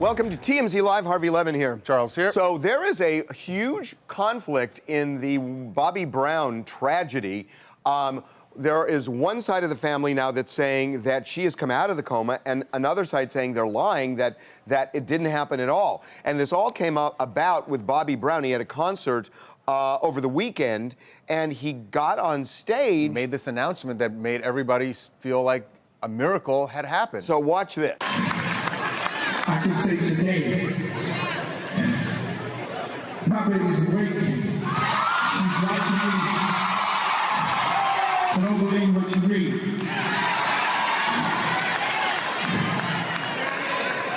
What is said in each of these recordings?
Welcome to TMZ Live. Harvey Levin here. Charles here. So there is a huge conflict in the Bobby Brown tragedy. There is one side of the family now that's saying that she has come out of the coma, and another side saying they're lying, that it didn't happen at all. And this all came about with Bobby Brown. He had a concert over the weekend, and he got on stage. He made this announcement that made everybody feel like a miracle had happened. So watch this. I can say today, my baby's awake. She's watching me. So don't believe what you read.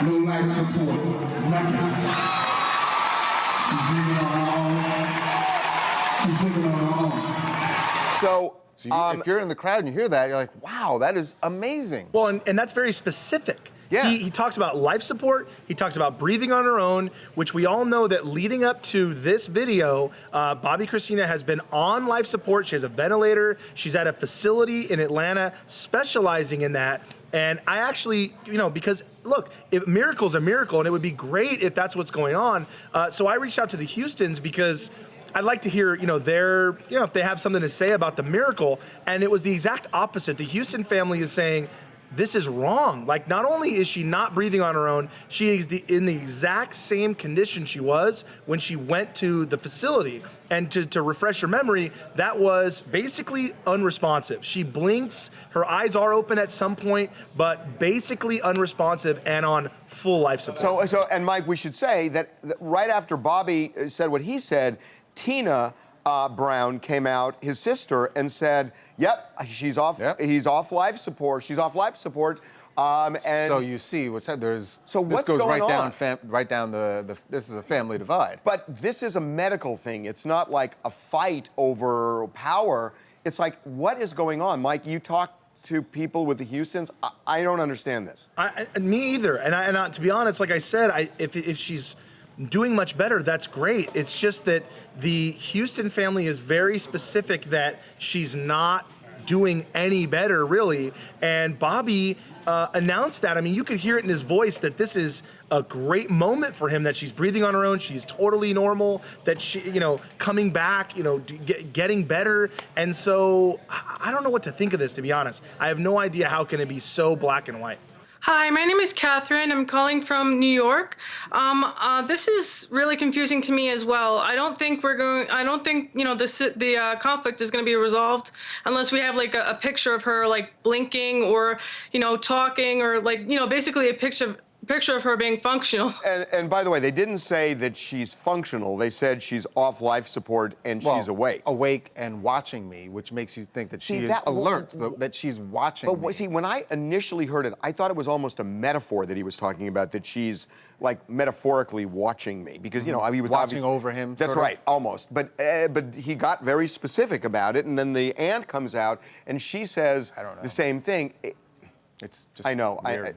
No life support, nothing. She's living on her own. She's living on her own. So if you're in the crowd and you hear that, you're like, wow, that is amazing. Well, and that's very specific. Yeah. He talks about life support. He talks about breathing on her own, which we all know that leading up to this video, Bobby Kristina has been on life support. She has a ventilator. She's at a facility in Atlanta specializing in that. And I actually, because look, if miracle's a miracle, and it would be great if that's what's going on. So I reached out to the Houstons because I'd like to hear, if they have something to say about the miracle. And it was the exact opposite. The Houston family is saying, this is wrong. Like, not only is she not breathing on her own, she is in the exact same condition she was when she went to the facility. And to refresh your memory, that was basically unresponsive. She blinks, her eyes are open at some point, but basically unresponsive and on full life support. And Mike, we should say that right after Bobby said what he said, Tina Brown came out, his sister, and said, "Yep, she's off. Yep. He's off life support. She's off life support." And so you see what's that? This what's goes going on? right down the. This is a family divide. But this is a medical thing. It's not like a fight over power. It's like, what is going on, Mike? You talk to people with the Houstons. I don't understand this. Me either. And to be honest, like I said, if she's doing much better, that's great. It's just that the Houston family is very specific that she's not doing any better, really. And Bobby announced that. I mean, you could hear it in his voice that this is a great moment for him, that she's breathing on her own, she's totally normal, that she, coming back, getting better. And so I don't know what to think of this, to be honest. I have no idea how can it be so black and white. Hi, my name is Catherine. I'm calling from New York. This is really confusing to me as well. I don't think the conflict is going to be resolved unless we have like a picture of her like blinking or, talking or like, basically a picture of her being functional. And by the way, they didn't say that she's functional. They said she's off life support and she's awake. Awake and watching me, which makes you think that she is alert, that she's watching me. See, when I initially heard it, I thought it was almost a metaphor that he was talking about, that she's like metaphorically watching me, because he was watching over him. That's right, almost. But he got very specific about it, and then the aunt comes out and she says the same thing. It's just I know. Weird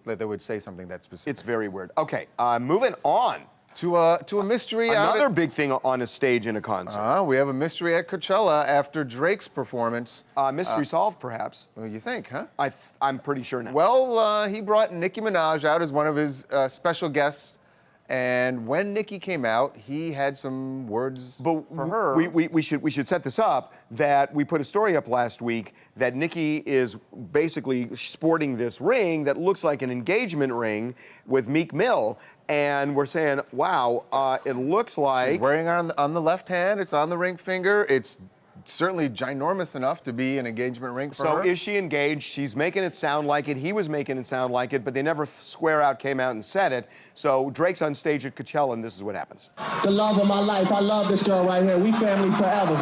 that they would say something that specific. It's very weird. Okay, moving on to a mystery. Another big thing on a stage in a concert. We have a mystery at Coachella after Drake's performance. Mystery solved, perhaps. Well, you think, huh? I'm pretty sure now. Well, he brought Nicki Minaj out as one of his special guests. And when Nicki came out, he had some words for her. We should set this up, that we put a story up last week that Nicki is basically sporting this ring that looks like an engagement ring with Meek Mill. And we're saying, wow, it looks like... She's wearing it on the left hand, it's on the ring finger, it's certainly ginormous enough to be an engagement ring for her. So is she engaged? She's making it sound like it. He was making it sound like it, but they never came out and said it. So Drake's on stage at Coachella, and this is what happens. The love of my life. I love this girl right here. We family forever.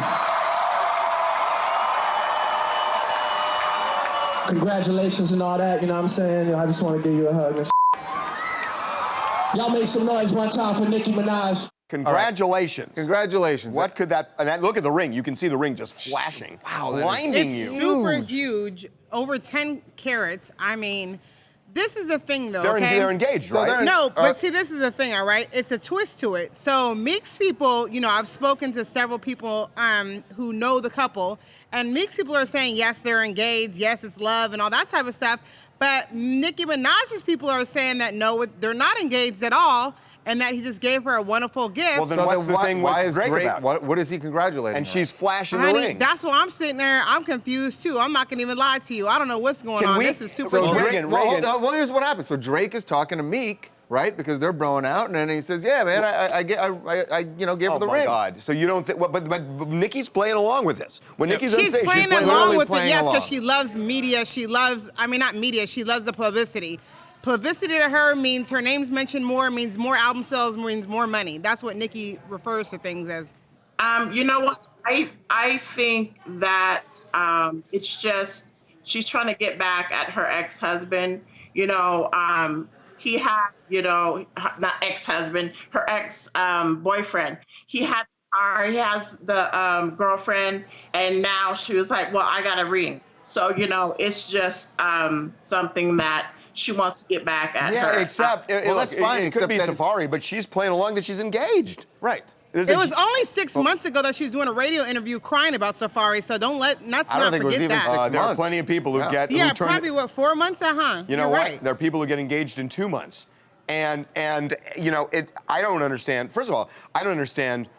Congratulations and all that, you know what I'm saying? I just want to give you a hug and Y'all make some noise one time for Nicki Minaj. Congratulations. Right. Congratulations. What could that, and look at the ring. You can see the ring just flashing. Wow, blinding you. It's super huge, over 10 carats. I mean, this is the thing though, They're engaged, right? No, but see, this is the thing, all right? It's a twist to it. So Meek's people, I've spoken to several people who know the couple, and Meek's people are saying, yes, they're engaged, yes, it's love and all that type of stuff. But Nicki Minaj's people are saying that no, they're not engaged at all, and that he just gave her a wonderful gift. Well, then what's the thing why with is Drake about? What is he congratulating And her she's on? flashing the Honey, ring. that's why I'm sitting there. I'm confused too. I'm not gonna even lie to you. I don't know what's going on. This is super So tricky. Reagan, well, here's what happened. So Drake is talking to Meek, right? Because they're broing out, and then he says, "Yeah, man, I gave her the ring." Oh my God! So you don't think? But Nicki's playing along with this. When Nicki's on She's stage, playing she's playing along along. with it, playing yes, along. because she loves media. She loves, not media, she loves the publicity. Publicity to her means her name's mentioned more, means more album sales, means more money. That's what Nicki refers to things as. You know what? I think that it's just she's trying to get back at her ex-husband. You know, he had, not ex-husband, her ex-boyfriend. He has the girlfriend, and now she was like, well, I got a ring. So, it's just something that she wants to get back at her. Yeah, except that's fine, It could except be that Safari, but she's playing along that she's engaged. Right. It was only 6 months ago that she was doing a radio interview crying about Safari, so let's not think it was forget even that. 6 there are months. plenty of people who get Yeah, who turn probably 4 months, huh? You know You're what? right. There are people who get engaged in 2 months, and I don't understand. First of all, I don't understand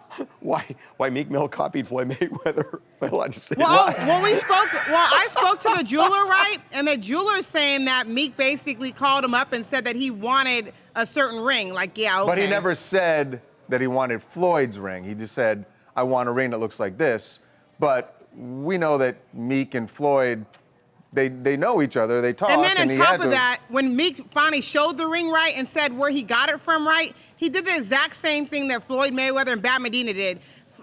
why Meek Mill copied Floyd Mayweather. Well, I just say I spoke to the jeweler, right? And the jeweler is saying that Meek basically called him up and said that he wanted a certain ring. Like, yeah, okay. But he never said that he wanted Floyd's ring. He just said, I want a ring that looks like this. But we know that Meek and Floyd, they know each other, they talk. And then on he top had of that, when Meek finally showed the ring right and said where he got it from right, he did the exact same thing that Floyd Mayweather and Bat Medina did.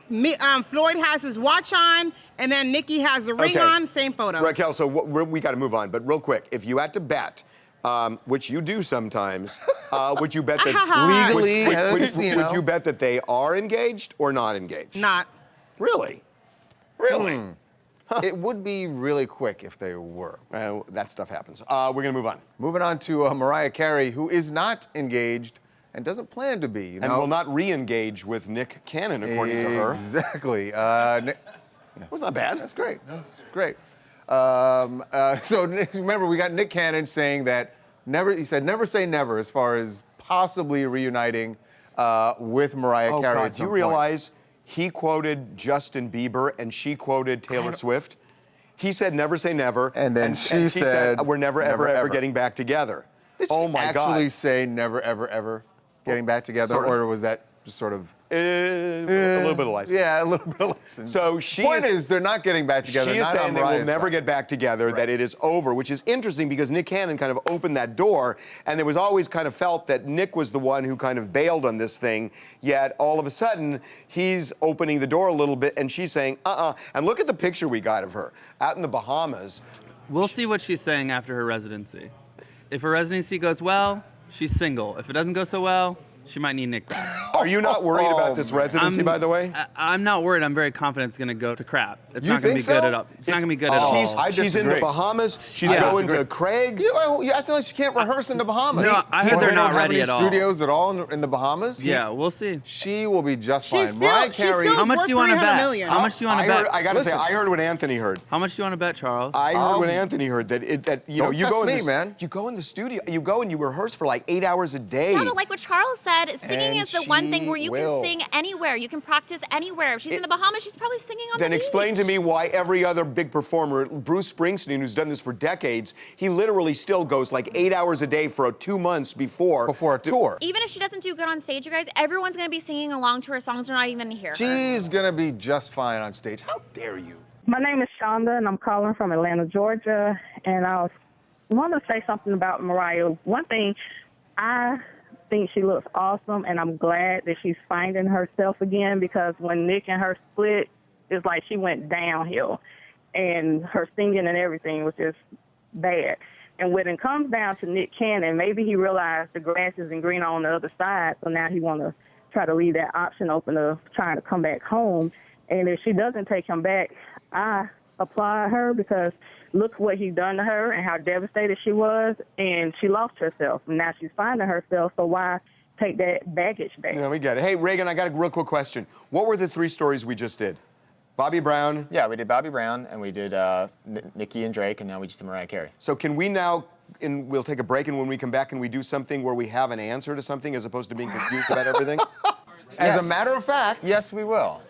Floyd has his watch on, and then Nicki has the ring on, same photo. Raquel, so we got to move on, but real quick, if you had to bet, which you do sometimes, would you bet that legally, would you bet that they are engaged or not engaged? Not. Really? Really? Huh. It would be really quick if they were. That stuff happens. We're going to move on.Moving on to Mariah Carey, who is not engaged and doesn't plan to be. And will not re-engage with Nick Cannon, according to her. Exactly. It was not bad. That's great. That's great. So remember, we got Nick Cannon saying that he said never say never as far as possibly reuniting with Mariah Carey. God, at do some you point. realize he quoted Justin Bieber and she quoted Taylor Swift? He said never say never. And then she said, we're never, ever getting back together. Did oh she my God. actually say never, ever getting back together? Sort of. Or was that just sort of... a little bit of license. Yeah, a little bit of license. So Point is, they're not getting back together. She is not saying on they will Mariah's never side. get back together, that it is over, which is interesting because Nick Cannon kind of opened that door, and it was always kind of felt that Nick was the one who kind of bailed on this thing, yet all of a sudden, he's opening the door a little bit, and she's saying, And look at the picture we got of her out in the Bahamas. We'll see what she's saying after her residency. If her residency goes well, she's single. If it doesn't go so well, she might need Nick back. Are you not worried about this residency, by the way? I'm not worried. I'm very confident it's going to go to crap. It's You not going to think be good so? at all. It's not going to be good at all. She's in the disagree. Bahamas. She's I going disagree. to Craig's. You acting like she can't rehearse in the Bahamas. No, I heard they're They not don't have ready any at all. studios at all in the Bahamas? Yeah, we'll see. She will be just She's fine. still- Mariah she's Carey. still- How much do you want to $300 bet? million. How much do you want to bet? I gotta say, Listen. I heard what Anthony heard. How much do you want to bet, Charles? I heard what Anthony heard that you Don't you go test in me, man. You go in the studio, you go and you rehearse for like 8 hours a day. Yeah, but like what Charles said, singing And is the one thing where you will. can sing anywhere. You can practice anywhere. If she's in the Bahamas, she's probably singing on Then the explain to beach. me why every other big performer, Bruce Springsteen, who's done this for decades, he literally still goes like 8 hours a day for 2 months before Before a tour. Even if she doesn't do good on stage, you guys, everyone's gonna be singing along to her songs. They're not even gonna hear her. She's going to be just fine on stage. How dare you? My name is Shonda, and I'm calling from Atlanta, Georgia. And I want to say something about Mariah. One thing, I think she looks awesome, and I'm glad that she's finding herself again, because when Nick and her split, it's like she went downhill, and her singing and everything was just bad. And when it comes down to Nick Cannon, maybe he realized the grass isn't greener on the other side, so now he want to try to leave that option open of trying to come back home. And if she doesn't take him back, I applaud her, because look what he's done to her and how devastated she was, and she lost herself. And now she's finding herself, so why take that baggage back? Yeah, we get it. Hey, Reagan, I got a real quick question. What were the 3 stories we just did? Bobby Brown. Yeah, we did Bobby Brown, and we did Nicki and Drake, and now we just did Mariah Carey. So can we now we'll take a break, and when we come back, can we do something where we have an answer to something as opposed to being confused about everything? As a matter of fact. Yes, we will.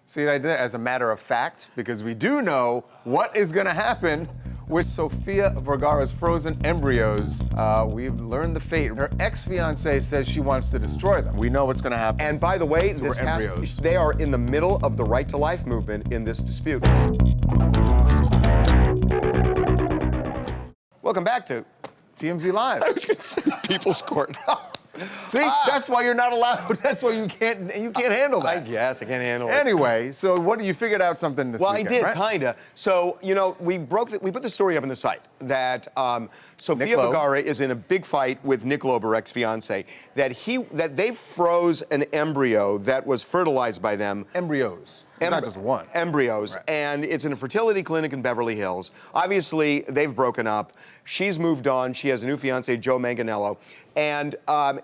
See what I did? As a matter of fact, because we do know what is going to happen with Sofia Vergara's frozen embryos. We've learned the fate. Her ex-fiance says she wants to destroy them. We know what's going to happen. And by the way, they are in the middle of the right to life movement in this dispute. Welcome back to TMZ Live. I was going to say People's Court. See, that's why you're not allowed. That's why you can't handle that. I guess I can't handle it. Anyway, so what you figured out something this weekend, I did, right? kinda. So, you know, we put the story up on the site that Sofia Vergara is in a big fight with Nick Loeb, her ex-fiance, that they froze an embryo that was fertilized by them. Embryos. Not just one. Embryos. Right. And it's in a fertility clinic in Beverly Hills. Obviously, they've broken up. She's moved on. She has a new fiance, Joe Manganiello. And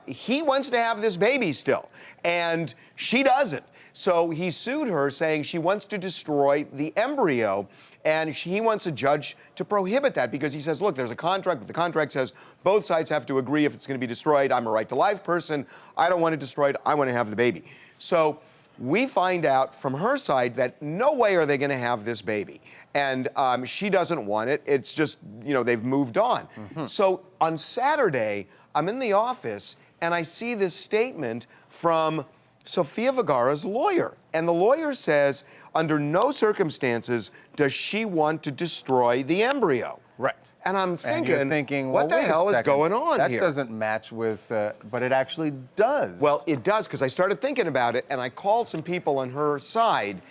he wants to have this baby still. And she doesn't. So he sued her, saying she wants to destroy the embryo. And he wants a judge to prohibit that because he says, look, there's a contract, but the contract says both sides have to agree if it's going to be destroyed. I'm a right to life person. I don't want it destroyed. I want to have the baby. So we find out from her side that no way are they going to have this baby. And she doesn't want it. It's just, you know, they've moved on. Mm-hmm. So on Saturday, I'm in the office and I see this statement from Sofia Vergara's lawyer. And the lawyer says, under no circumstances does she want to destroy the embryo. Right. And I'm thinking, what the hell is going on here? That doesn't match with, but it actually does. Well, it does, because I started thinking about it, and I called some people on her side.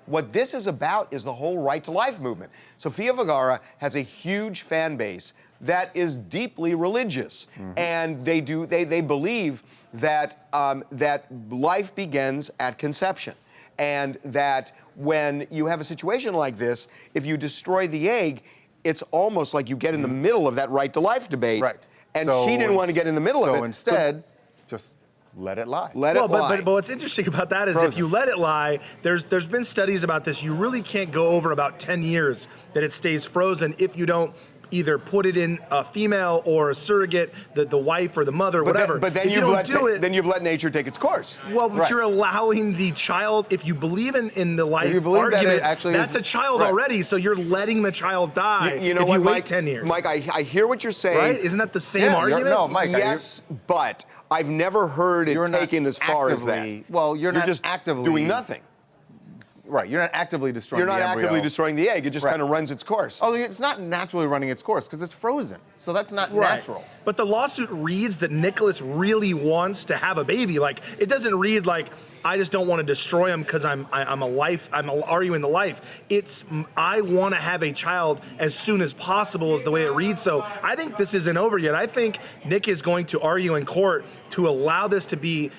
What this is about is the whole right to life movement. Sofia Vergara has a huge fan base that is deeply religious, and they believe that that life begins at conception, and that when you have a situation like this, if you destroy the egg, it's almost like you get in the middle of that right to life debate. Right. And she didn't want to get in the middle of it. So instead, just let it lie. Let it lie. But what's interesting about that is if you let it lie, there's been studies about this. You really can't go over about 10 years that it stays frozen if you don't either put it in a female or a surrogate, the wife or the mother, whatever. But then you've let nature take its course. Well, but you're allowing the child, if you believe in the life argument, that's a child already, so you're letting the child die you know if what, you wait Mike, 10 years. Mike, I hear what you're saying. Right? Isn't that the same argument? No, Mike. Yes, but I've never heard it taken as far as that. Well, you're not just actively doing nothing. Right, you're not actively destroying the embryo. embryo. You're not actively destroying the egg. It just kind of runs its course. Oh, it's not naturally running its course because it's frozen. So that's not natural. But the lawsuit reads that Nicholas really wants to have a baby. Like, it doesn't read like, I just don't want to destroy him because I'm arguing the life. It's, I want to have a child as soon as possible is the way it reads. So I think this isn't over yet. I think Nick is going to argue in court to allow this to be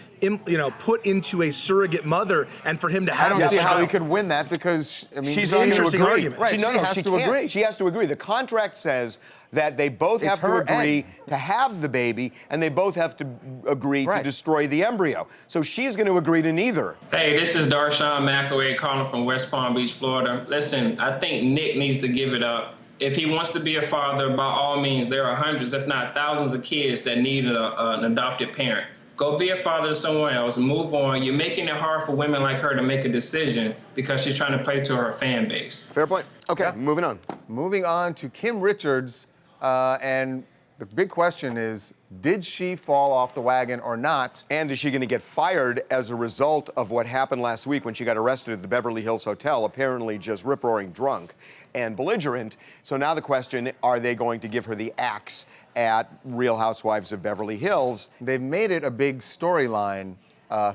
put into a surrogate mother and for him to have I don't see how he could win that because, I mean, she's an interesting argument. Right, she has to agree. She has to agree. The contract says that they both have to agree to have the baby, and they both have to agree to destroy the embryo. So she's going to agree to neither. Hey, this is Darshawn McAway calling from West Palm Beach, Florida. Listen, I think Nick needs to give it up. If he wants to be a father, by all means, there are hundreds, if not thousands of kids that need an adopted parent. Go be a father to someone else, move on. You're making it hard for women like her to make a decision because she's trying to play to her fan base. Fair point. Okay, moving on. Moving on to Kim Richards, and the big question is, did she fall off the wagon or not? And is she going to get fired as a result of what happened last week when she got arrested at the Beverly Hills Hotel, apparently just rip-roaring drunk and belligerent? So now the question, are they going to give her the axe at Real Housewives of Beverly Hills? They've made it a big storyline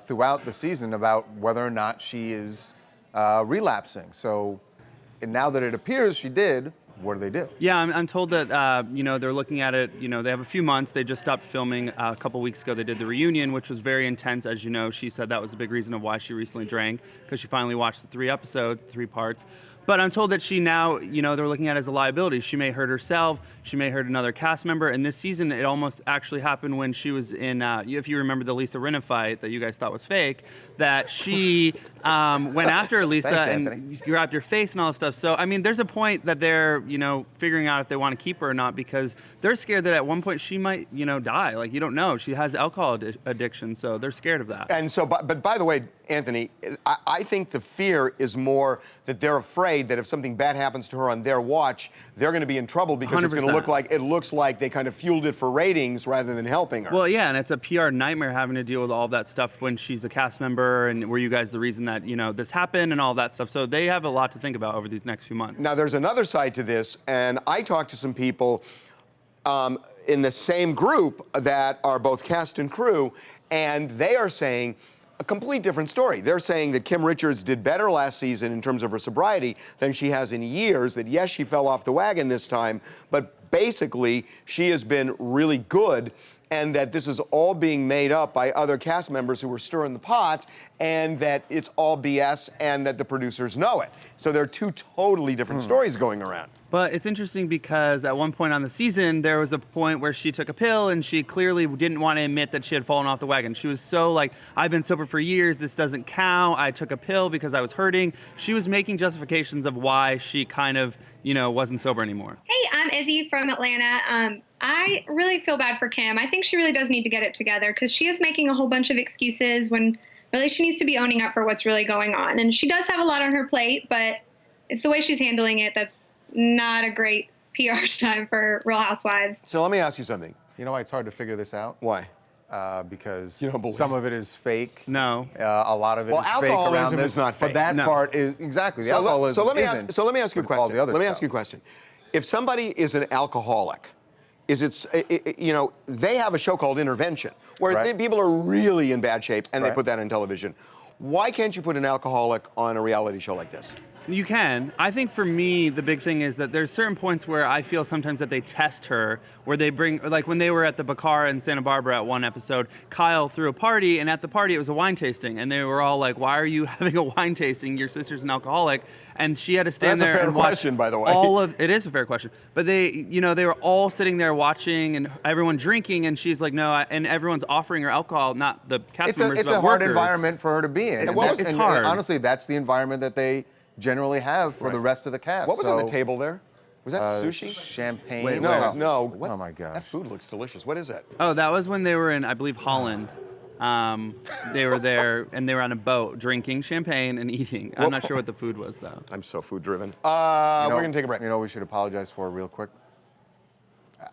throughout the season about whether or not she is relapsing. So now that it appears she did, what do they do? Yeah, I'm told that, they're looking at it, they have a few months. They just stopped filming a couple weeks ago. They did the reunion, which was very intense. As you know, she said that was a big reason of why she recently drank, because she finally watched the 3 parts. But I'm told that she now, they're looking at it as a liability. She may hurt herself. She may hurt another cast member. And this season, it almost actually happened when she was in, if you remember the Lisa Rinna fight that you guys thought was fake, that she went after Lisa and grabbed her face and all this stuff. So, I mean, there's a point that they're, figuring out if they want to keep her or not, because they're scared that at one point she might, die. Like, you don't know. She has alcohol addiction, so they're scared of that. And so, but by the way, Anthony, I think the fear is more that they're afraid that if something bad happens to her on their watch, they're going to be in trouble because it's going to looks like they kind of fueled it for ratings rather than helping her. Well, yeah, and it's a PR nightmare having to deal with all that stuff when she's a cast member, and were you guys the reason that, this happened and all that stuff. So they have a lot to think about over these next few months. Now, there's another side to this, and I talked to some people in the same group that are both cast and crew, and they are saying a complete different story. They're saying that Kim Richards did better last season in terms of her sobriety than she has in years, that yes, she fell off the wagon this time, but basically she has been really good, and that this is all being made up by other cast members who were stirring the pot, and that it's all BS and that the producers know it. So there are two totally different stories going around. But it's interesting because at one point on the season, there was a point where she took a pill and she clearly didn't want to admit that she had fallen off the wagon. She was so like, I've been sober for years, this doesn't count, I took a pill because I was hurting. She was making justifications of why she kind of, wasn't sober anymore. Hey, I'm Izzy from Atlanta. I really feel bad for Kim. I think she really does need to get it together because she is making a whole bunch of excuses when really she needs to be owning up for what's really going on. And she does have a lot on her plate, but it's the way she's handling it that's not a great PR stunt for Real Housewives. So let me ask you something. You know why it's hard to figure this out? Why? Because some of it is fake. No. A lot of it is fake around alcoholism this. is not fake. But that part is exactly. The alcoholism so let me isn't, ask you a question. Let me ask you a question. If somebody is an alcoholic, they have a show called Intervention, where people are really in bad shape and they put that on television. Why can't you put an alcoholic on a reality show like this? You can. I think for me, the big thing is that there's certain points where I feel sometimes that they test her, where they bring, like when they were at the Bacara in Santa Barbara at one episode, Kyle threw a party, and at the party it was a wine tasting, and they were all like, why are you having a wine tasting? Your sister's an alcoholic. And she had to stand there and watch. That's a fair question, by the way. It is a fair question. But they were all sitting there watching and everyone drinking, and she's like, no, and everyone's offering her alcohol, not the cast members, it's but a hard workers. environment for her to be in. It's hard. Honestly, that's the environment that they generally have for the rest of the cast. What was on the table there? Was that sushi? Champagne. Wait, no. What? Oh my gosh. That food looks delicious. What is that? Oh, that was when they were in, I believe, Holland. They were there and they were on a boat drinking champagne and eating. I'm not sure what the food was though. I'm so food driven. We're gonna take a break. You know what we should apologize for real quick?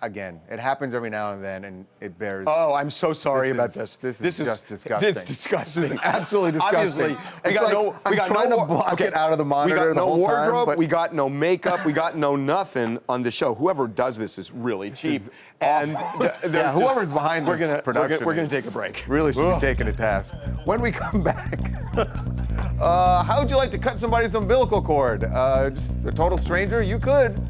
Again, it happens every now and then, and it bears. Oh, I'm so sorry about this. This is just disgusting. It's disgusting. This is absolutely disgusting. Obviously, we got trying to block it out of the monitor. We got no wardrobe. Time, we got no makeup. We got no nothing on the show. Whoever does this is really cheap. And whoever's behind this production, we're gonna take a break. Really should be taken to task. When we come back, how would you like to cut somebody's umbilical cord? Just a total stranger? You could.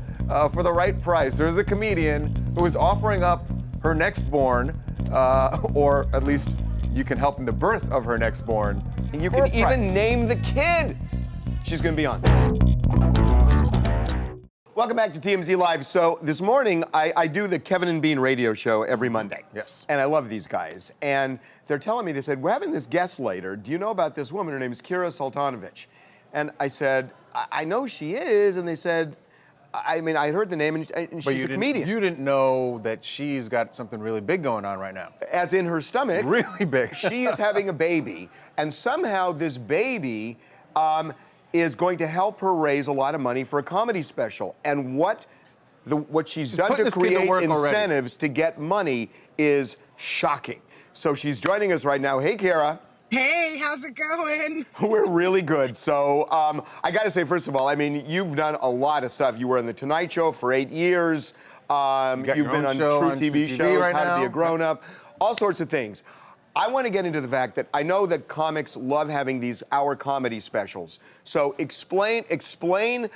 For the right price. There's a comedian who is offering up her nextborn, or at least you can help in the birth of her nextborn. And you can even name the kid. She's going to be on. Welcome back to TMZ Live. So this morning, I do the Kevin and Bean radio show every Monday. Yes. And I love these guys. And they're telling me, they said, we're having this guest later. Do you know about this woman? Her name is Kira Sultanovich. And I said, I know she is. And they said, I mean, I heard the name, and she's a comedian. You didn't know that she's got something really big going on right now. As in her stomach. Really big. She is having a baby, and somehow this baby is going to help her raise a lot of money for a comedy special. And what she's done to create incentives to get money is shocking. So she's joining us right now. Hey, Kara. Hey, how's it going? We're really good. So I got to say, first of all, I mean, you've done a lot of stuff. You were on The Tonight Show for 8 years. You've been on True TV shows, right How to Be a Grown Up, all sorts of things. I want to get into the fact that I know that comics love having these hour comedy specials. So explain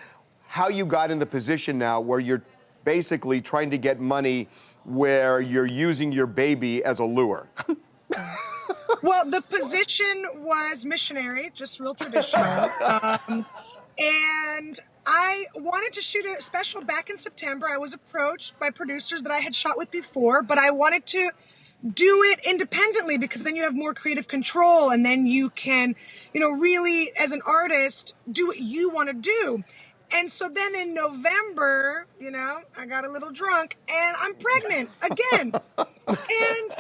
how you got in the position now where you're basically trying to get money where you're using your baby as a lure. Well, the position was missionary, just real traditional. And I wanted to shoot a special back in September. I was approached by producers that I had shot with before, but I wanted to do it independently because then you have more creative control and then you can, really, as an artist, do what you want to do. And so then in November, I got a little drunk and I'm pregnant again. And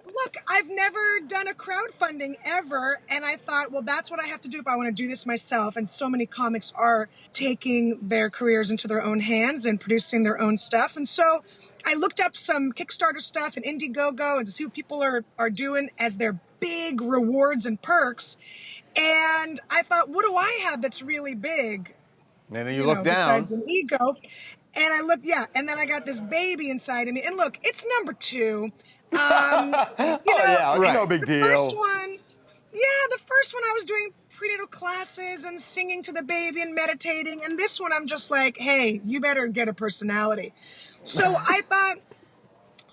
look, I've never done a crowdfunding ever. And I thought, well, that's what I have to do if I want to do this myself. And so many comics are taking their careers into their own hands and producing their own stuff. And so I looked up some Kickstarter stuff and Indiegogo and to see what people are doing as their big rewards and perks. And I thought, what do I have that's really big? And then you look down. Besides an ego. And I look, and then I got this baby inside of me. And look, it's number 2. No big deal. The first one I was doing prenatal classes and singing to the baby and meditating. And this one I'm just like, hey, you better get a personality. So I thought,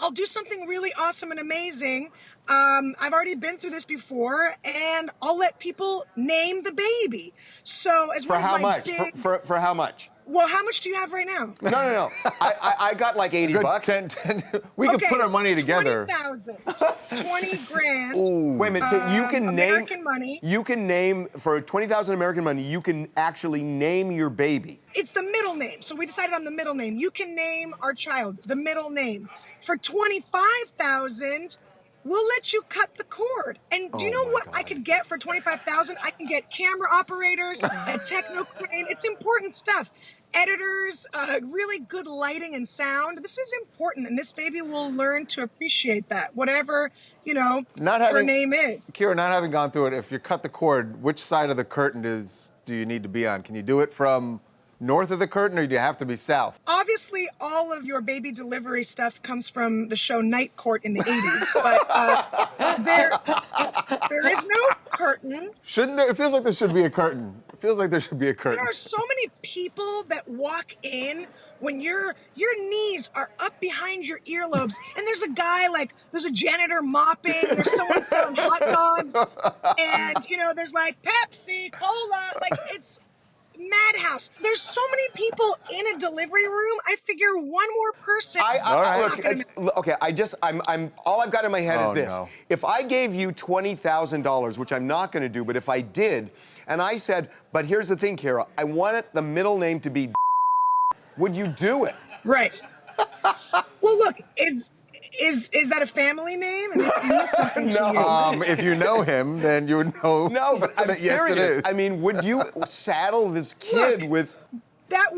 I'll do something really awesome and amazing. I've already been through this before, and I'll let people name the baby. So as for how much? For how much? Well, how much do you have right now? No. I got like $80. We could put our money together. 20,000. 20 grand. Ooh. Wait a minute. So you can American money. You can name for 20,000 American money. You can actually name your baby. It's the middle name. So we decided on the middle name. You can name our child the middle name. For 25,000. We'll let you cut the cord. And do you know what I could get for 25,000? I can get camera operators, a techno crane. It's important stuff. Editors, really good lighting and sound. This is important, and this baby will learn to appreciate that, whatever, her name is. Kira, not having gone through it, if you cut the cord, which side of the curtain do you need to be on? Can you do it from north of the curtain, or do you have to be south? Obviously, all of your baby delivery stuff comes from the show Night Court in the 80s, but there is no curtain. Shouldn't there? It feels like there should be a curtain. It feels like there should be a curtain. There are so many people that walk in when your knees are up behind your earlobes, and there's a guy there's a janitor mopping, there's someone selling hot dogs, and there's Pepsi, Cola, it's madhouse. There's so many people in a delivery room. I figure one more person. I'm all I've got in my head is this. No. If I gave you $20,000, which I'm not going to do, but if I did, and I said, but here's the thing, Kara, I want the middle name to be, would you do it? Right. Well, look, is that a family name? And it means something to you. If you know him, then you would know. No, but I'm serious. Yes, it is. I mean, would you saddle this kid with? That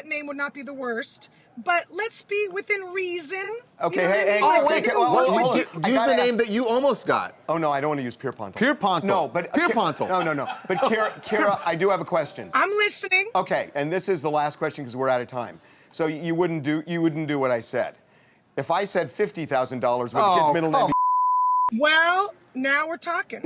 name would not be the worst. But let's be within reason. Okay, use the name that you almost got. Oh no, I don't want to use Pierponto. Pierponto. No, but Pierponto. No. But Kara, I do have a question. I'm listening. Okay, and this is the last question because we're out of time. So you wouldn't do what I said. If I said $50,000, would the kid's middle name be? Well, now we're talking.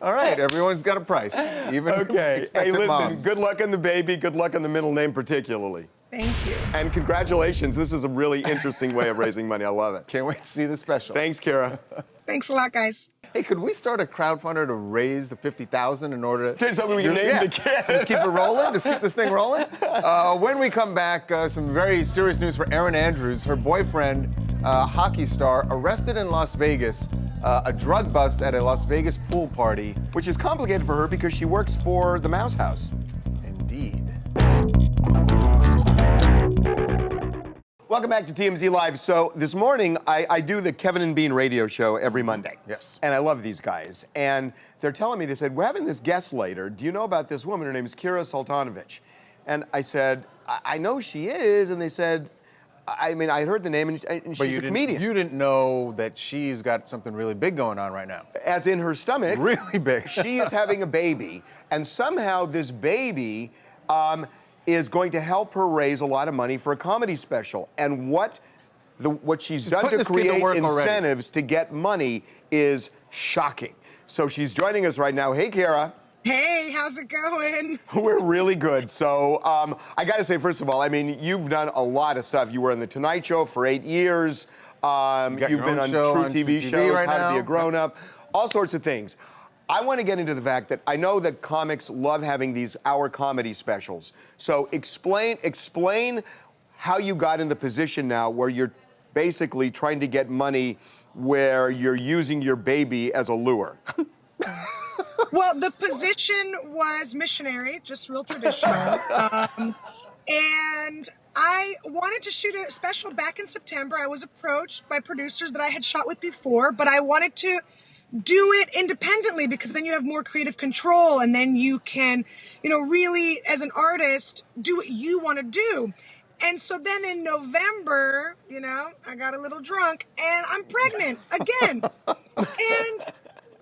All right, everyone's got a price. Even okay. Hey, listen, moms. Good luck on the baby. Good luck on the middle name particularly. Thank you. And congratulations. This is a really interesting way of raising money. I love it. Can't wait to see the special. Thanks, Kara. Thanks a lot, guys. Hey, could we start a crowdfunder to raise the $50,000 in order to... So we can name the kid. Just keep it rolling. Just keep this thing rolling. When we come back, some very serious news for Erin Andrews. Her boyfriend, hockey star, arrested in Las Vegas. A drug bust at a Las Vegas pool party. Which is complicated for her because she works for the Mouse House. Indeed. Welcome back to TMZ Live. So this morning, I do the Kevin and Bean radio show every Monday. Yes. And I love these guys. And they're telling me, they said, we're having this guest later. Do you know about this woman? Her name is Kira Sultanovich. And I said, I know she is. And they said, I mean, I heard the name, and she's a comedian. You didn't know that she's got something really big going on right now. As in her stomach. Really big. She is having a baby, and somehow this baby is going to help her raise a lot of money for a comedy special. And what she's done to create incentives to get money is shocking. So she's joining us right now. Hey, Kara. Hey, how's it going? We're really good. So I got to say, first of all, I mean, you've done a lot of stuff. You were on The Tonight Show for 8 years. You've been on True TV shows, right How now. to Be a Grown-Up, all sorts of things. I want to get into the fact that I know that comics love having these hour comedy specials. So explain how you got in the position now where you're basically trying to get money where you're using your baby as a lure. Well, the position was missionary, just real traditional. And I wanted to shoot a special back in September. I was approached by producers that I had shot with before, but I wanted to do it independently because then you have more creative control and then you can, really, as an artist, do what you want to do. And so then in November, I got a little drunk and I'm pregnant again. And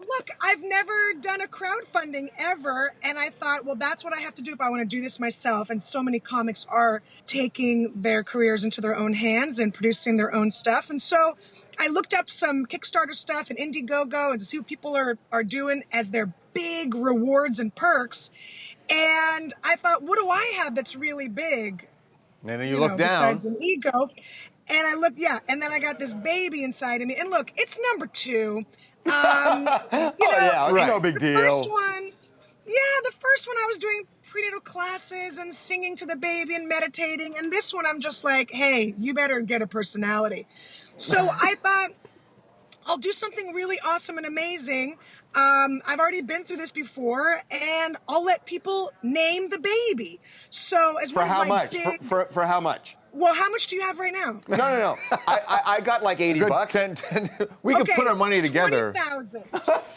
look, I've never done a crowdfunding ever. And I thought, well, that's what I have to do if I want to do this myself. And so many comics are taking their careers into their own hands and producing their own stuff. And so I looked up some Kickstarter stuff and Indiegogo and to see what people are doing as their big rewards and perks. And I thought, what do I have that's really big? And then you look down. Besides an ego. And I looked, and then I got this baby inside of me. And look, it's number 2. No big deal. The first one I was doing prenatal classes and singing to the baby and meditating. And this one I'm just like, hey, you better get a personality. So I thought, I'll do something really awesome and amazing. I've already been through this before, and I'll let people name the baby. So as for how much? For how much? Well, how much do you have right now? No. I got like $80. 10. We can put our money together. 20,000.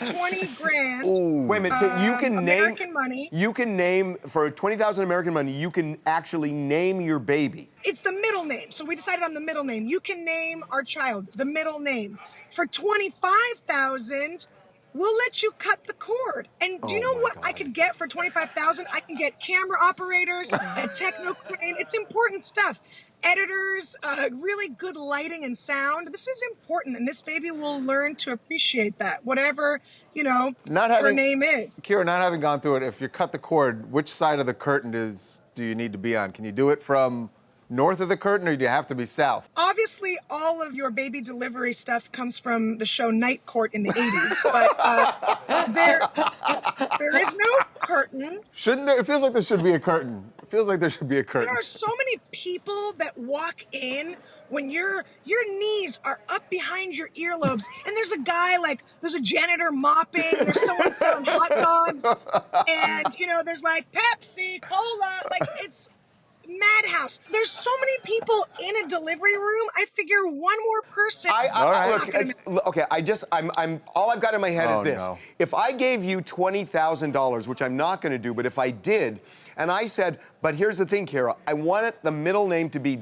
20 grand. Ooh. Wait a minute. So you can American money. You can name for 20,000 American money. You can actually name your baby. It's the middle name. So we decided on the middle name. You can name our child the middle name. For 25,000. We'll let you cut the cord. And do you know what I could get for 25,000? I can get camera operators, a techno crane. It's important stuff. Editors, really good lighting and sound. This is important, and this baby will learn to appreciate that, whatever, her name is. Kira, not having gone through it, if you cut the cord, which side of the curtain do you need to be on? Can you do it from north of the curtain, or do you have to be south? Obviously, all of your baby delivery stuff comes from the show Night Court in the 80s, but there is no curtain. Shouldn't there? It feels like there should be a curtain. It feels like there should be a curtain. There are so many people that walk in when your knees are up behind your earlobes, and there's a guy there's a janitor mopping, there's someone selling hot dogs, and there's like Pepsi, Cola, it's madhouse. There's so many people in a delivery room. I figure one more person. All I've got in my head is this. No. If I gave you $20,000, which I'm not going to do, but if I did, and I said, but here's the thing, Kara, I want the middle name to be,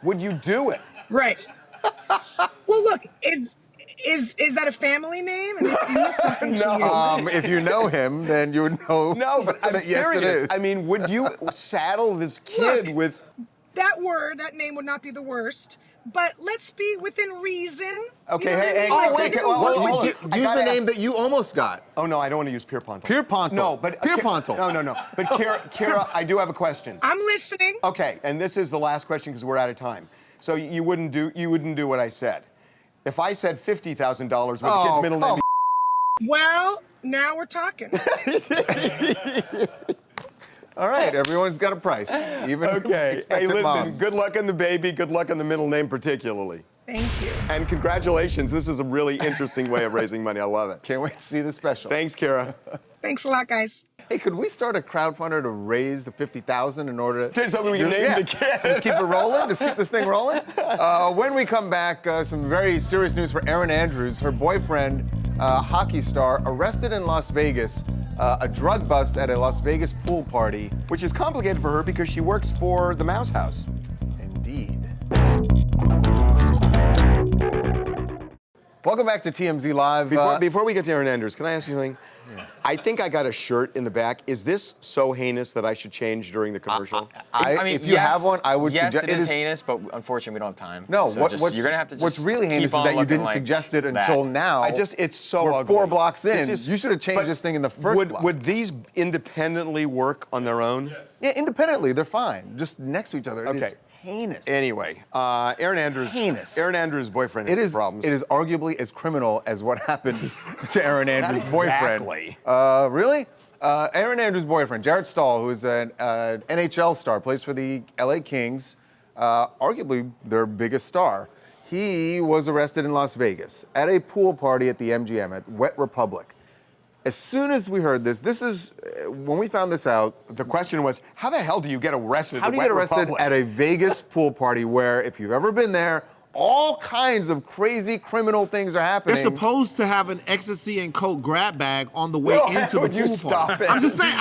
would you do it? Right. Well, look, is that a family name? And it means something to you. If you know him, then you would know. No, but I'm yes, serious. It is. I mean, would you saddle this kid with that name would not be the worst, but let's be within reason. Okay, use the name that you almost got. Oh no, I don't want to use Pierponto. Pierponto. No, but Pierponto. No. But Kara, I do have a question. I'm listening. Okay, and this is the last question because we're out of time. So you wouldn't do what I said. If I said $50,000 with the kid's middle name. Well, now we're talking. All right, everyone's got a price. Even okay. Hey, listen, moms. Good luck on the baby. Good luck on the middle name particularly. Thank you. And congratulations. This is a really interesting way of raising money. I love it. Can't wait to see the special. Thanks, Kara. Thanks a lot, guys. Hey, could we start a crowdfunder to raise the $50,000 in order to... So we can name the kid. Just keep it rolling? Just keep this thing rolling? When we come back, some very serious news for Erin Andrews. Her boyfriend, hockey star, arrested in Las Vegas. A drug bust at a Las Vegas pool party. Which is complicated for her because she works for the Mouse House. Indeed. Welcome back to TMZ Live. Before we get to Erin Andrews, can I ask you something? Yeah. I think I got a shirt in the back. Is this so heinous that I should change during the commercial? I mean, if you have one, I would suggest. Yes, it is heinous, but unfortunately, we don't have time. No, so you're gonna have to just what's really heinous is that you didn't suggest it until now. It's so we're ugly. 4 blocks in. You should have changed this thing in the first block. Would these independently work on their own? Yes. Yeah, independently, they're fine. Just next to each other. Okay. It is heinous. Anyway, Aaron Andrews. Heinous. Aaron Andrews' boyfriend has problems. It is arguably as criminal as what happened to Aaron Andrews' boyfriend. Exactly. Really? Aaron Andrews' boyfriend, Jared Stahl, who is an NHL star, plays for the LA Kings, arguably their biggest star. He was arrested in Las Vegas at a pool party at the MGM at Wet Republic. As soon as we heard this is when we found this out. The question was, how the hell do you get arrested? How do you get arrested at a Vegas pool party where, if you've ever been there, all kinds of crazy criminal things are happening? They're supposed to have an ecstasy and coke grab bag on the way into the pool party. I'm just saying,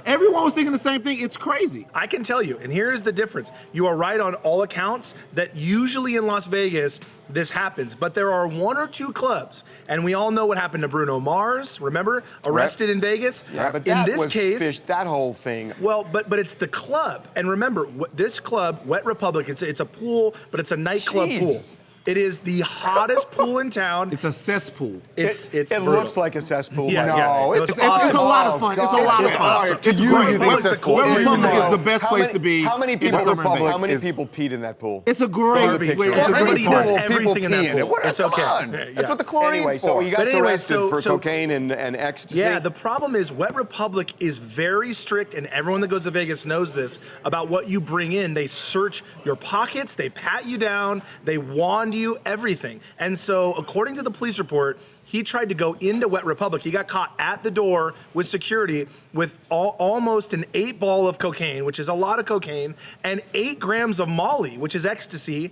everyone was thinking the same thing. It's crazy. I can tell you, and here's the difference. You are right on all accounts that usually in Las Vegas, this happens, but there are 1 or 2 clubs, and we all know what happened to Bruno Mars, remember? Arrested in Vegas. Yeah, but in that this was case, that whole thing. Well, but it's the club, and remember, this club, Wet Republic, it's a pool, but it's a nightclub pool. It is the hottest pool in town. It's a cesspool. It looks like a cesspool. Yeah, but no, it's a lot of fun. It's a lot of fun. It's great. Wet Republic is the best place to be. How many people peed in that pool? It's a great. Everybody does everything in that pool. What It's okay. That's what the chlorine's Anyway, so for. you got arrested for cocaine and ecstasy. Yeah, the problem is Wet Republic is very strict, and everyone that goes to Vegas knows this, about what you bring in. They search your pockets, they pat you down, they wand you, everything. And so, according to the police report, he tried to go into Wet Republic. He got caught at the door with security with almost an 8-ball of cocaine, which is a lot of cocaine, and 8 grams of Molly, which is ecstasy.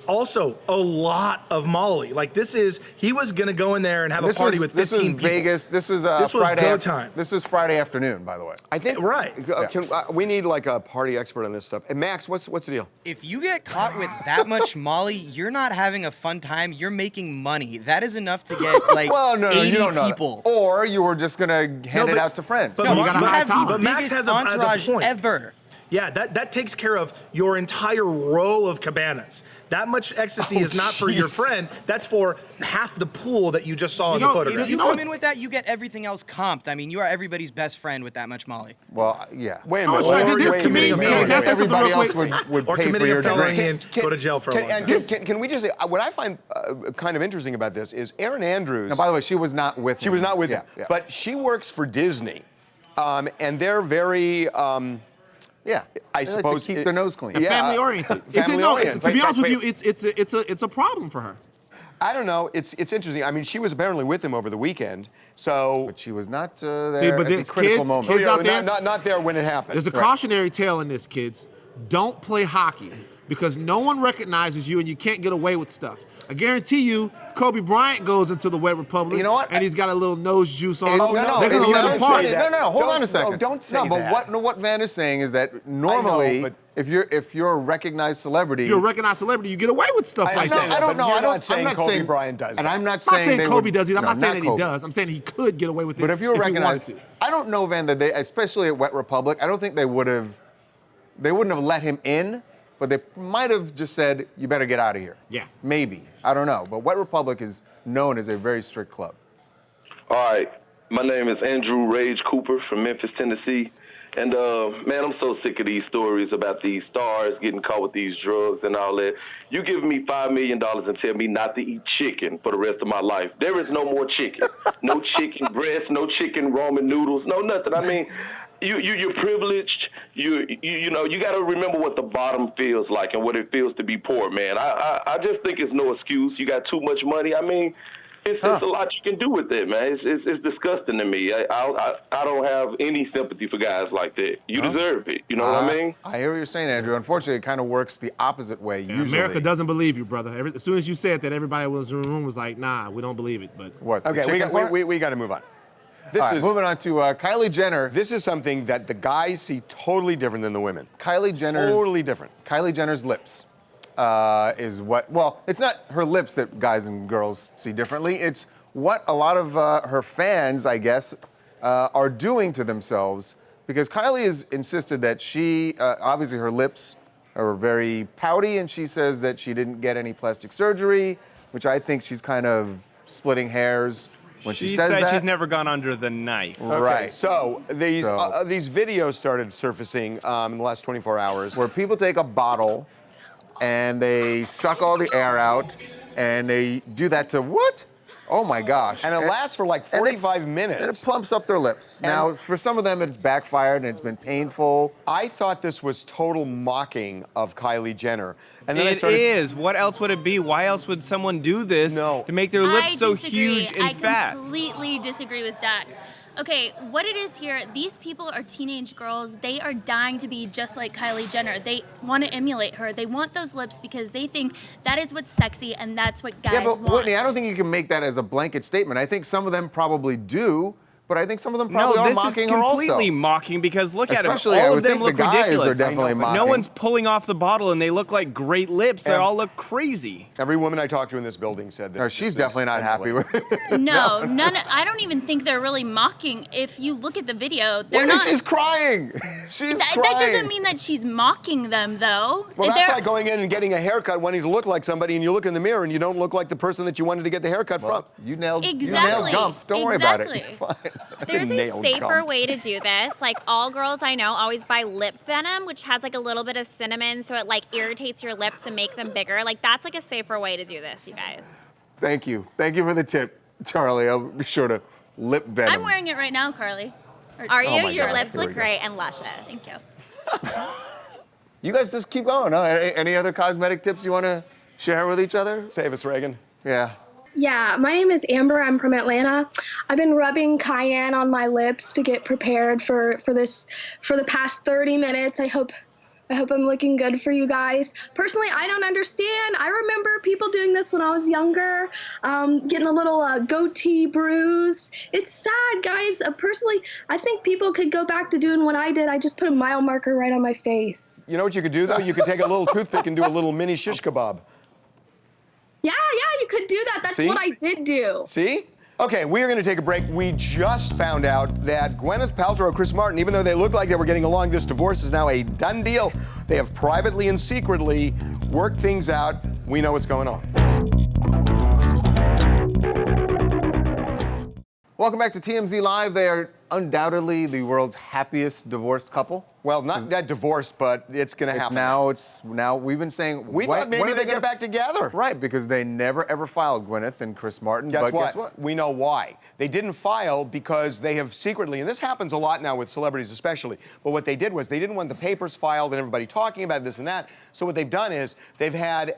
Also, a lot of Molly. Like he was gonna go in there and have a party with 15 people. Vegas. This was Friday. Go time. This was Friday afternoon, by the way. I think we need like a party expert on this stuff. And Max, what's the deal? If you get caught with that much Molly, you're not having a fun time. You're making money. That is enough to get like 80 you don't know people. That. Or you were just gonna hand it out to friends. But you have the Max biggest has a entourage point. ever. Yeah, that takes care of your entire row of cabanas. That much ecstasy is not for your friend. That's for half the pool that you just saw in the photograph. You come in with that, you get everything else comped. I mean, you are everybody's best friend with that much Molly. Well, yeah. Wait a minute. Everybody else would or pay for committing your a felony drinks. and go to jail for a long time. Can we just say, what I find kind of interesting about this is Aaron Andrews. Now, by the way, she was not with him. She was not with him. But she works for Disney. And they're very... I suppose to keep their nose clean. Family oriented. To be honest with you, it's a problem for her. I don't know. It's interesting. I mean, she was apparently with him over the weekend, so. But she was not there at the critical kids moment. Kids out there, not there when it happened. There's a cautionary tale in this, kids. Don't play hockey because no one recognizes you and you can't get away with stuff. I guarantee you, Kobe Bryant goes into the Wet Republic. You know what? And he's got a little nose juice on him. They're going to let him party. No, hold on a second. Don't say that. But what Van is saying is that normally, if you're a recognized celebrity, you get away with stuff like that. I'm not saying Kobe Bryant does. And I'm not saying Kobe does it. I'm not saying that he does. I'm saying he could get away with it. But if you were recognized, he wanted I don't know, Van, that they, especially at Wet Republic, I don't think they wouldn't have let him in. But they might have just said, you better get out of here. Yeah. Maybe. I don't know. But Wet Republic is known as a very strict club. All right. My name is Andrew Rage Cooper from Memphis, Tennessee. And, man, I'm so sick of these stories about these stars getting caught with these drugs and all that. You give me $5 million and tell me not to eat chicken for the rest of my life. There is no more chicken. No chicken breast, no chicken ramen noodles, no nothing. I mean... You're privileged. You know you got to remember what the bottom feels like and what it feels to be poor, man. I just think it's no excuse. You got too much money. I mean, it's a lot you can do with it, man. It's disgusting to me. I don't have any sympathy for guys like that. You deserve it. You know what I mean? I hear what you're saying, Andrew. Unfortunately, it kind of works the opposite way usually. America doesn't believe you, brother. As soon as you said that, everybody was in the room was like, nah, we don't believe it. But what? Okay, we got to move on. Moving on to Kylie Jenner. This is something that the guys see totally different than the women. Kylie Jenner's totally different. Kylie Jenner's lips is what. Well, it's not her lips that guys and girls see differently. It's what a lot of her fans, I guess, are doing to themselves. Because Kylie has insisted that she, obviously, her lips are very pouty, and she says that she didn't get any plastic surgery, which I think she's kind of splitting hairs. When she says said that, she's never gone under the knife. Okay, right. So these videos started surfacing in the last 24 hours. Where people take a bottle and they suck all the air out, and they do that to what? Oh my gosh. And it lasts for like 45 minutes. And it plumps up their lips. Now, for some of them, it's backfired and it's been painful. I thought this was total mocking of Kylie Jenner. And then It is. What else would it be? Why else would someone do this to make their lips so huge and fat? I completely disagree with Dax. Okay, what it is here, these people are teenage girls. They are dying to be just like Kylie Jenner. They want to emulate her. They want those lips because they think that is what's sexy and that's what guys Yeah, but want. Whitney, I don't think you can make that as a blanket statement. I think some of them probably do, but I think some of them probably are mocking her No, also. this is completely mocking because look at Especially, them. I All would of them think look the guys ridiculous. are definitely No mocking. one's pulling off the bottle and they look like great lips. They all look crazy. Every woman I talked to in this building said that. No, she's definitely not happy with it. No, I don't even think they're really mocking. If you look at the video, they're Whitney, not. she's crying. She's That crying. doesn't mean that she's mocking them, though. Well, that's They're- like going in and getting a haircut wanting to look like somebody, and you look in the mirror and you don't look like the person that you wanted to get the haircut from. You nailed Exactly. Gump. Don't worry about it. Exactly. You're fine. There's a Nailed safer Gump. way to do this. Like all girls I know always buy lip venom, which has like a little bit of cinnamon, so it like irritates your lips and make them bigger. Like that's like a safer way to do this, you guys. Thank you. Thank you for the tip, Charlie. I'll be sure to lip venom. I'm wearing it right now, Carly. Are you? Oh my Your God. lips Here we look go. great and luscious. Thank you. You guys just keep going. Huh? Any other cosmetic tips you want to share with each other? Save us, Reagan. Yeah. Yeah, my name is Amber. I'm from Atlanta. I've been rubbing cayenne on my lips to get prepared for this for the past 30 minutes. I hope I'm looking good for you guys. Personally, I don't understand. I remember people doing this when I was younger, getting a little goatee bruise. It's sad, guys. Personally, I think people could go back to doing what I did. I just put a mile marker right on my face. You know what you could do, though? You could take a little toothpick and do a little mini shish kebab. Yeah, you could do that. That's See? what I did do. See? Okay, we are going to take a break. We just found out that Gwyneth Paltrow and Chris Martin, even though they looked like they were getting along, this divorce is now a done deal. They have privately and secretly worked things out. We know what's going on. Welcome back to TMZ Live. They are undoubtedly the world's happiest divorced couple. Well, not divorced, but it's going to happen. Now we've been saying We thought maybe they'd get back together. Right, because they never ever filed, Gwyneth and Chris Martin. Guess but what? guess what? We know why. They didn't file because they have secretly, and this happens a lot now with celebrities especially, but what they did was they didn't want the papers filed and everybody talking about this and that. So what they've done is they've had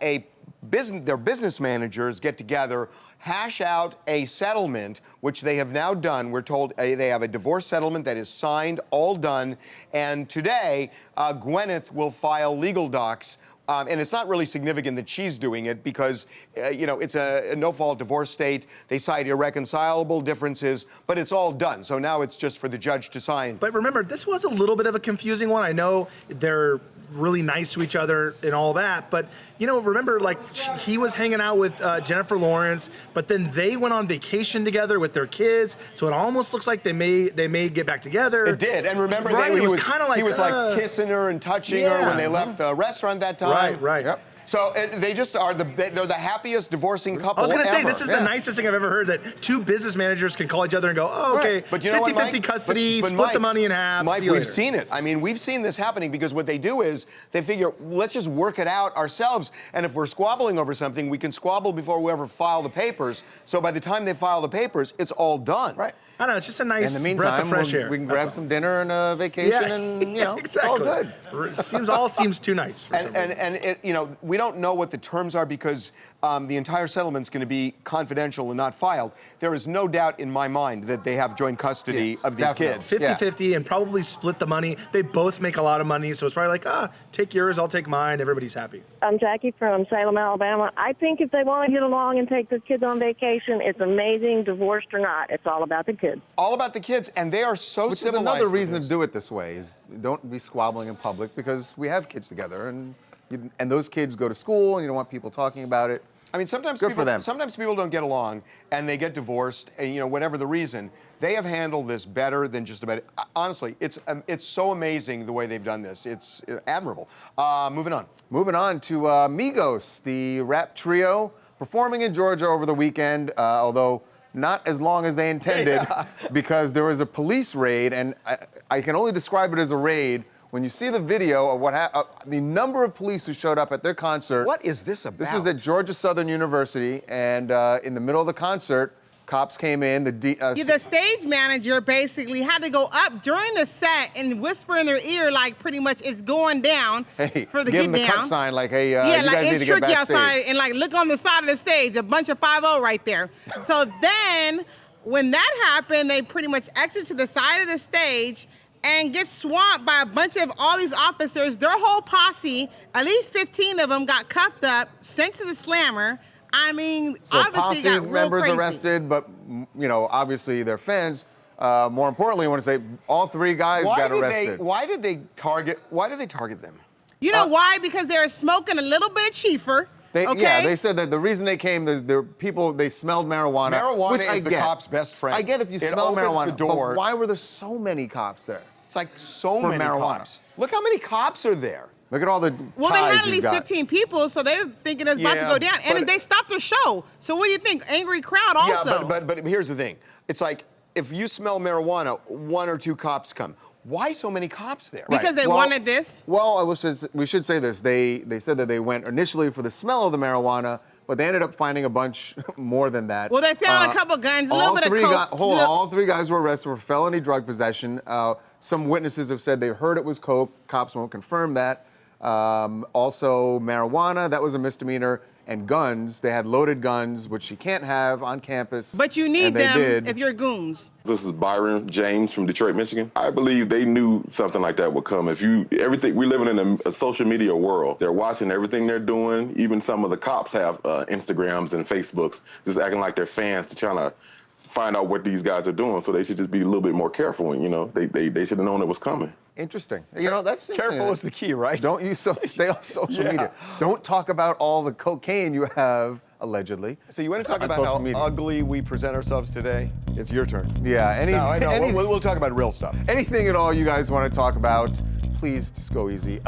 their business managers get together, hash out a settlement, which they have now done. We're told they have a divorce settlement that is signed, all done, and today Gwyneth will file legal docs. And it's not really significant that she's doing it because, it's a no-fault divorce state. They cite irreconcilable differences, but it's all done. So now it's just for the judge to sign. But remember, this was a little bit of a confusing one. I know they're really nice to each other and all that, but remember, like he was hanging out with Jennifer Lawrence, but then they went on vacation together with their kids, so it almost looks like they may get back together. It did, and remember, right? he was kind of like he was like kissing her and touching her when they left the restaurant that time. Right. Yep. So they just are they're the happiest divorcing couple I was going to say, ever. this is the nicest thing I've ever heard, that two business managers can call each other and go, oh, okay, Right. But you know what, 50-50 Mike? custody, But split the Mike, money in half. Mike, see you we've later. seen it. I mean, we've seen this happening because what they do is they figure, let's just work it out ourselves. And if we're squabbling over something, we can squabble before we ever file the papers. So by the time they file the papers, it's all done. Right. I don't know, it's just a nice In the breath meantime, of fresh air. we can That's grab all. some dinner and a vacation, and it's all exactly. good. Seems too nice. For some reason. And it, we don't know what the terms are because the entire settlement's going to be confidential and not filed. There is no doubt in my mind that they have joint custody of these kids. 50-50 and probably split the money. They both make a lot of money, so it's probably like, take yours, I'll take mine. Everybody's happy. I'm Jackie from Salem, Alabama. I think if they want to get along and take their kids on vacation, it's amazing, divorced or not. It's all about the kids. All about the kids, and they are so Which is civilized. another with reason this. to do it this way is don't be squabbling in public because we have kids together and those kids go to school and you don't want people talking about it. I mean, sometimes Good for them. Sometimes people don't get along and they get divorced, and whatever the reason, they have handled this better than just about. Honestly, it's so amazing the way they've done this. It's admirable. Moving on. Moving on to Migos, the rap trio performing in Georgia over the weekend, although not as long as they intended because there was a police raid, and I can only describe it as a raid when you see the video of the number of police who showed up at their concert. What is this about? This was at Georgia Southern University, and in the middle of the concert, cops came in. The stage manager basically had to go up during the set and whisper in their ear, like, pretty much it's going down for the give get them the down. cut sign, like, hey, Yeah, you like guys need it's to get tricky backstage. outside, and like look on the side of the stage, a bunch of 5-0 right there. So then, when that happened, they pretty much exit to the side of the stage and get swamped by a bunch of all these officers. Their whole posse, at least 15 of them, got cuffed up, sent to the slammer. I mean, So obviously posse got real members crazy. arrested, but obviously they're fans. More importantly, I want to say all 3 guys got arrested. Why did they target them? You know why? Because they were smoking a little bit of chiefar. Okay? Yeah, they said that the reason they came, there people, they smelled marijuana. Marijuana which is I the get. cop's best friend. I get if you It smell opens marijuana, the door. but why were there so many cops there? It's like so For many marijuana. cops. Look how many cops are there. Look at all the Well, they ties had at you've least got. 15 people, so they were thinking it's about to Yeah, go down. And but- they stopped their show. So what do you think? Angry crowd also. Yeah, but here's the thing. It's like if you smell marijuana, 1 or 2 cops come. Why so many cops there? Because they wanted this. Well, we should say this. They said that they went initially for the smell of the marijuana, but they ended up finding a bunch more than that. Well, they found a couple guns, a little bit of coke. All 3 guys were arrested for felony drug possession. Some witnesses have said they heard it was coke. Cops won't confirm that. Also, marijuana, that was a misdemeanor. And guns, they had loaded guns, which you can't have on campus. But you need and they them did. if you're goons. This is Byron James from Detroit, Michigan. I believe they knew something like that would come. We're living in a social media world. They're watching everything they're doing. Even some of the cops have Instagrams and Facebooks, just acting like they're fans to trying to find out what these guys are doing. So they should just be a little bit more careful. And, they should have known it was coming. Interesting. That's Careful is the key, right? Don't stay off social media. Don't talk about all the cocaine you have, allegedly. So you want to talk on about social how media. ugly we present ourselves today? It's your turn. Yeah. No, I know. We'll talk about real stuff. Anything at all you guys want to talk about, please just go easy.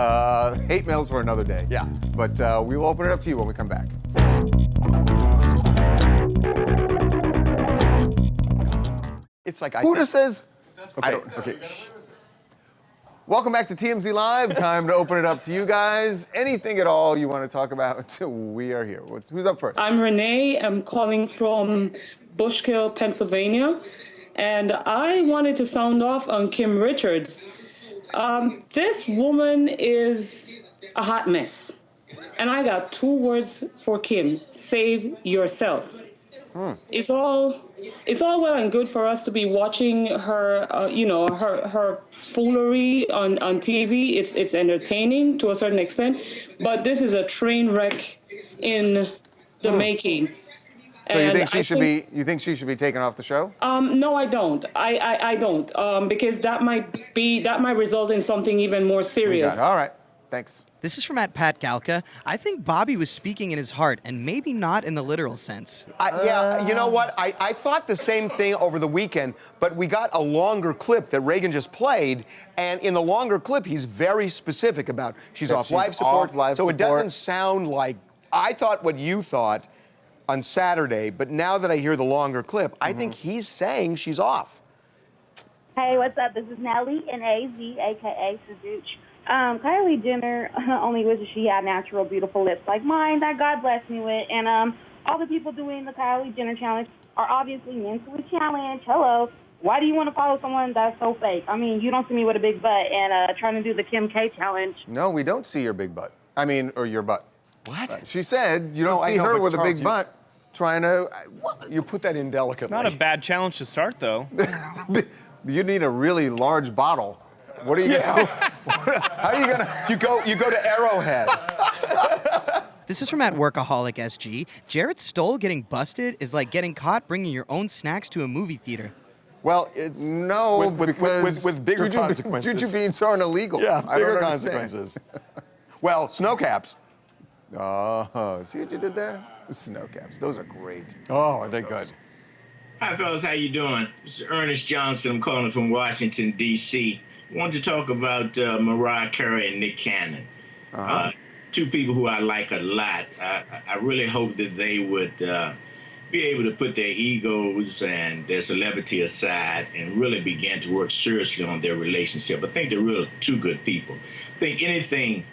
Hate mails for another day. Yeah. But we will open it up to you when we come back. It's like Buddha says, I don't. Okay. Welcome back to TMZ Live. Time to open it up to you guys. Anything at all you want to talk about, we are here. Who's up first? I'm Renee. I'm calling from Bushkill, Pennsylvania. And I wanted to sound off on Kim Richards. This woman is a hot mess. And I got 2 words for Kim: save yourself. It's all well and good for us to be watching her, her foolery on TV. It's entertaining to a certain extent, but this is a train wreck in the making. So you think she should be taken off the show? No, I don't. I don't, because that might result in something even more serious. All right. Thanks. This is from Pat Galka. I think Bobby was speaking in his heart, and maybe not in the literal sense. Yeah, you know what? I thought the same thing over the weekend, but we got a longer clip that Reagan just played, and in the longer clip, he's very specific about she's off life support. So it doesn't sound like, I thought what you thought on Saturday, but now that I hear the longer clip, I think he's saying she's off. Hey, what's up? This is Natalie, N-A-Z, a.k.a. Suzuch. Kylie Jenner only wishes she had natural, beautiful lips like mine that God blessed me with. And all the people doing the Kylie Jenner challenge are obviously mentally challenged. Hello. Why do you want to follow someone that's so fake? I mean, you don't see me with a big butt and trying to do the Kim K challenge. No, we don't see your big butt. Or your butt. What? She said you don't No, I see know, her but with a Charles, big butt trying to... You put that in delicately. Not a bad challenge to start, though. You need a really large bottle. What are you gonna do? How are you gonna... You go to Arrowhead. This is from @Workaholic SG. Jarrett Stoll getting busted is like getting caught bringing your own snacks to a movie theater. Well, it's No, because with bigger juju, consequences. Juju beans aren't illegal. Yeah, I don't bigger understand. consequences. Well, snow caps. Oh, see what you did there? Snow caps. Those are great. Oh, are they good? Hi, fellas. How you doing? This is Ernest Johnston. I'm calling from Washington, D.C. I wanted to talk about Mariah Carey and Nick Cannon. Two people who I like a lot. I really hope that they would be able to put their egos and their celebrity aside and really begin to work seriously on their relationship. I think they're really two good people. I think anything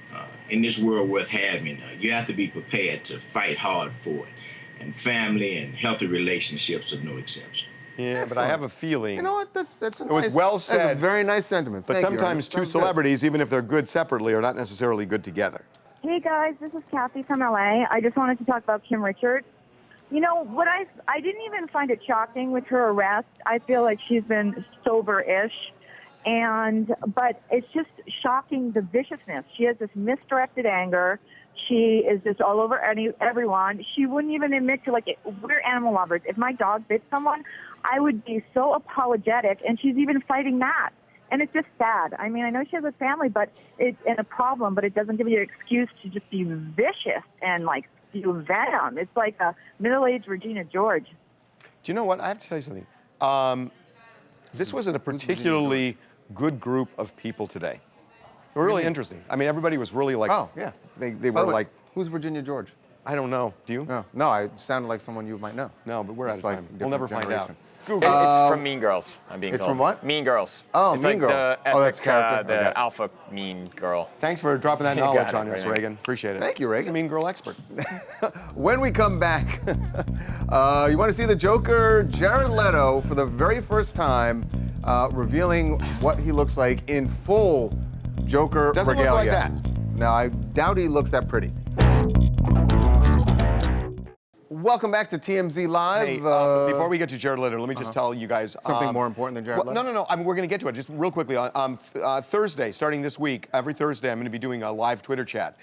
in this world worth having, you have to be prepared to fight hard for it. And family and healthy relationships are no exception. Yeah, but I have a feeling. You know what? That's a it was well said. That's a very nice sentiment. But Thank you, sometimes Ernest. two Sounds good. celebrities, even if they're good separately, are not necessarily good together. Hey guys, this is Kathy from LA. I just wanted to talk about Kim Richards. You know, what I didn't even find it shocking with her arrest. I feel like she's been sober-ish. But it's just shocking, the viciousness. She has this misdirected anger. She is just all over everyone. She wouldn't even admit to, like, we're animal lovers. If my dog bit someone, I would be so apologetic, and she's even fighting that. And it's just sad. I mean, I know she has a family and a problem, but it doesn't give you an excuse to just be vicious and, like, spew venom. It's like a middle-aged Regina George. Do you know what? I have to tell you something. This wasn't a particularly good group of people today. They were really interesting. I mean, everybody was really like... Oh, yeah. They By were the way, like... Who's Virginia George? I don't know. Do you? No, I sounded like someone you might know. No, but we're out of Like time. We'll never find out. generation. Google. It's from Mean Girls, I'm being It's told. from what? Mean Girls. Oh, it's Mean like Girls. The Oh, that's epic, character. the Okay. alpha mean girl. Thanks for dropping that You got knowledge it, on us, Reagan. Reagan. Appreciate it. Thank you, Reagan. He's a mean girl expert. When we come back, you want to see the Joker, Jared Leto, for the very first time, revealing what he looks like in full Joker Doesn't regalia. look like that. No, I doubt he looks that pretty. Welcome back to TMZ Live. Hey, before we get to Jared Leto, let me just tell you guys Something more important than Jared Leto? No. I mean, we're going to get to it. Just real quickly. Thursday, starting this week, every Thursday, I'm going to be doing a live Twitter chat.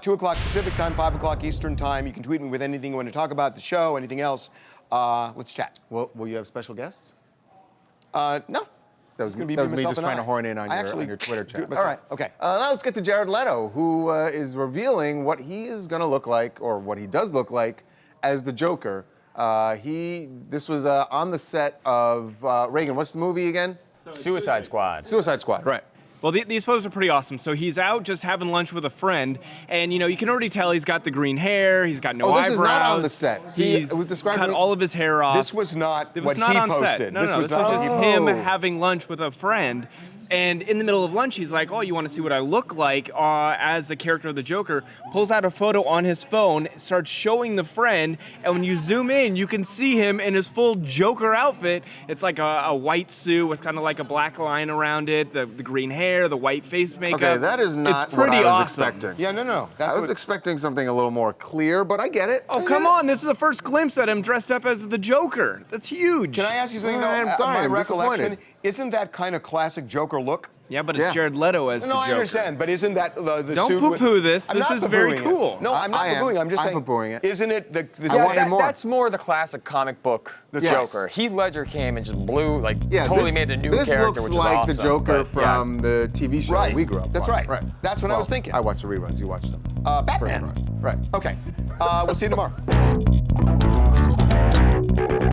2 o'clock Pacific time, 5 o'clock Eastern time. You can tweet me with anything you want to talk about, the show, anything else. Let's chat. Will you have special guests? No. That was It's gonna be me just myself and trying I. to horn in on I your, actually on your Twitter do chat. it myself. All right. Okay. Now let's get to Jared Leto, who is revealing what he is going to look like, or what he does look like, as the Joker. This was on the set of Reagan. What's the movie again? Suicide Squad. Suicide Squad. Right. Well, these photos are pretty awesome. So he's out just having lunch with a friend, and you can already tell he's got the green hair. He's got no eyebrows. This is not on the set. See, He's it was described cut all of his hair off. This was not It was what not he on posted. set. No, This no, was this was not just what him having lunch with a friend. And in the middle of lunch, he's like, "Oh, you want to see what I look like as the character of the Joker?" Pulls out a photo on his phone, starts showing the friend, and when you zoom in, you can see him in his full Joker outfit. It's like a white suit with kind of like a black line around it, the green hair, the white face makeup. Okay, that is not it's pretty what I was awesome. expecting. Yeah, no. I was expecting something a little more clear, but I get it. Oh, come on. This is the first glimpse at him dressed up as the Joker. That's huge. Can I ask you something, though? I'm sorry, My I'm recollection, disappointed. isn't that kind of classic Joker look? Yeah, but it's Jared Leto as the No, Joker. I understand, but isn't that the Don't suit with- poo-poo this. I'm This not is very poo-pooing it. cool. No, I'm not I am. poo-pooing. I'm just I'm saying. poo-pooing it. Isn't it the wanted more. That's more the classic comic book Joker. Heath Ledger came and just blew, totally made a new this character, looks which is like awesome. the Joker but, yeah. from the TV show Right. we grew up That's watching. right. That's what I was thinking. I watched the reruns. You watched them. Batman. Right. Okay. We'll see you tomorrow.